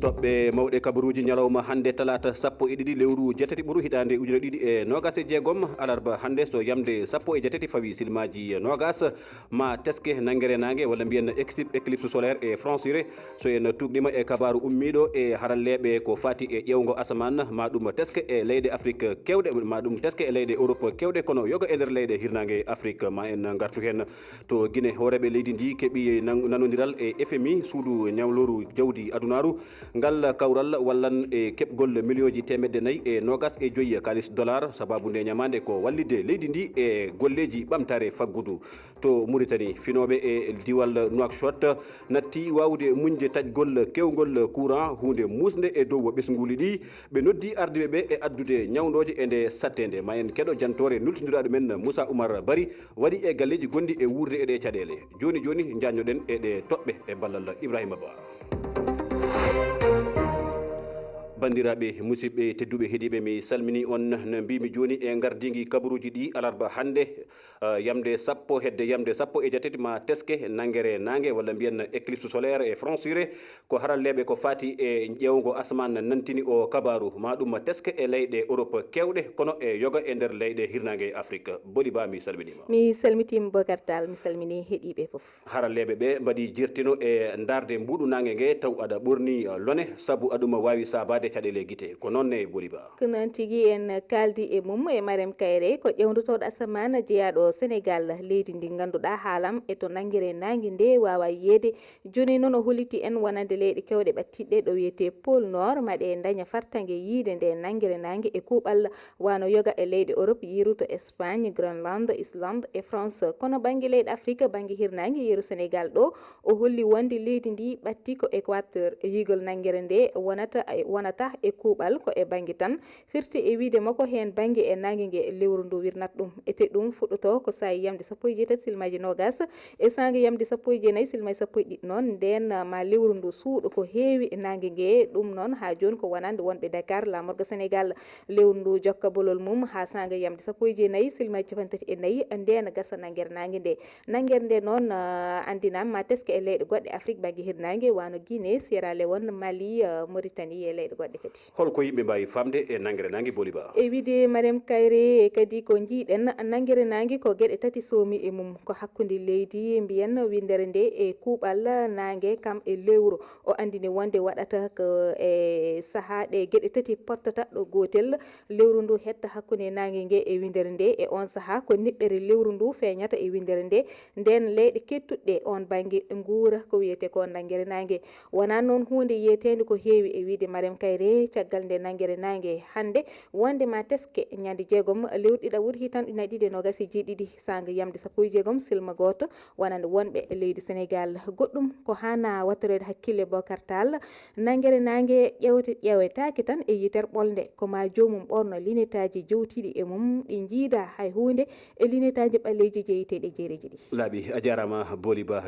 toɓɓe mawɗe kabaruji ñalawma hannde talata sappo e ɗiɗi lewru jeetati ɓuru hitande ujune ɗiɗi e nogas e jeegom alarba hannde so yamde sappo e jeetati fawi silmaji nogas ma teske nangguere nangue walla mbiyen éclipse solaire e franciré so en tuɓɗima e kabaru ummiɗo e haralleɓe ko fati e ƴewgo asamane ma ɗum teske e leyɗe afrique kewɗe ma ɗum teske e leyɗe europe kewɗe kono yoga e nder leyɗe hirnague afrique ma en gartu hen to guine horeɓe leydi ndi keeɓi nanodiral e FMI suudu ñawloru jawdi adunaru ngal kawral wallan e keɓgol million ji temedde nayyi e nogas e joyyi kalis dollar sababu nde ñamande ko wallide leydi ndi e golleji ɓamtare faggudu to Mauritanie finoɓe e diwal Nouakchott natti wawde muñde taƴgol kewgol courant hunde musde e dow ɓesguli ɗi ɓe noddi ardiɓeɓe e addude ñawdoje e nde sattede ma en keɗo jantore nultidiraɗo men Moussa Oumar Bari waɗi e galleji gonɗi e wurde e ɗe caɗele joni jañnoɗen e ɗe toɓɓe e ballal Ibrahima Ba. bandiraɓe musidɓe tedduɓe heeɗiɓe mi salmini on no mbimi joni e gardigi kabaruji ɗi alarba hannde yamde sappo e jeetati ma teske nangguere nangue walla mbiyen éclipse solaire e franciré ko haralleɓe ko fati e ƴewgo asmane nantini o kabaru ma ɗum teske e leyɗe Europe kewɗe kono e yoga e nder leyɗe hirnague Afrique Boli Ba mi salminima. Mi salmitima Bocar Tall mi salmini heeɗiɓe foof. haralleɓe ɓe mbaɗi jirtino e darde mbuɗu nangue gue taw aɗa ɓorni lone saabu aɗuma wawi sabade caɗele guite ko noon ne Boli Ba. ko noon tigui en kaldi e mum e Mariame Kairé ko ƴewdotoɗo asamane jeeyaɗo Sénégal leydi ndi ganduɗa haalam e to nangguere nangue nde wawa yiyede joni noon o holliti en wonande leyɗe kewɗe ɓattiɗɗe ɗo wiyete pôle nord maɗe daña fartague yiide nde nangguere nangue e kuuɓal wano yoga e leyɗe Europe yiiru to Espagne Groenland Islande e France kono banggue leyɗe Afrique banggue hirnague yeeru Sénégal ɗo o holli wonde leydi ndi ɓatti ko Équateur yiigol nangguere nde wonata e kuuɓal ko e banggue tan firti e wiide makko hen banggue e nangue gue lewru ndu wirnat ɗum ete ɗum fuɗɗoto ko sayi yamde sappo e jeetati silmaji nogas e sangue yamde sappo e jeenayyi silmaji sappo e ɗiɗi noon nden ma lewru ndu suuɗo ko heewi e nangue gue ɗum noon ha joni ko wonande wonɓe Dakar lamorgo Sénégal lewru ndu jokka bolol mum ha sangue yamde sappo e jeenayyi silmaji capan tati e nayyi nden gasa nangguere nangue nde noon andinama ma teske e leyɗe goɗɗe Afrique banggue hirnague wano Guinée Sierra Leone Mali Mauritanie e leyɗe goɗɗe kadi holko yimɓe mbawi famde e nangguere nangue Boli Ba. e wiide Mariame Kairé kadi ko jiiɗen nangguere nangue ko gueɗe tati soomi e mum ko hakkude leydi mbiyen windere nde e kuuɓal nangue kam e lewru o andini wonde waɗata ko e saahaɗe gueɗe tati pottata ɗo gotel lewru ndu hetta hakkude nangue gue e windere nde e on saaha ko niɓɓere lewru ndu feeñata e windere nde nden leyɗe kettuɗe on banggue guura ko wiyete ko nangguere nangue wona noon hunde yiyetede ko heewi e wiide Mariame Kairé caggal nde nangguere nangue hande wonde ma teske ñande jeegom lewru ɗiɗaɓre hitan ujunnaje ɗiɗi e nogas e jeeɗiɗi sangue yamde sappo e jeegom silma goto wonande wonɓe leydi Sénégal goɗɗum ko hana wattorede hakkille Bocar Tall nangguere nangue ƴewetake tan e yitere ɓolde koma jomum ɓorno linetaji jowtiɗi e mum ɗi jiida hay hunde e linetaji ɓalleji jeeyiteɗe jeereji ɗi laaɓi a jarama Boli Ba.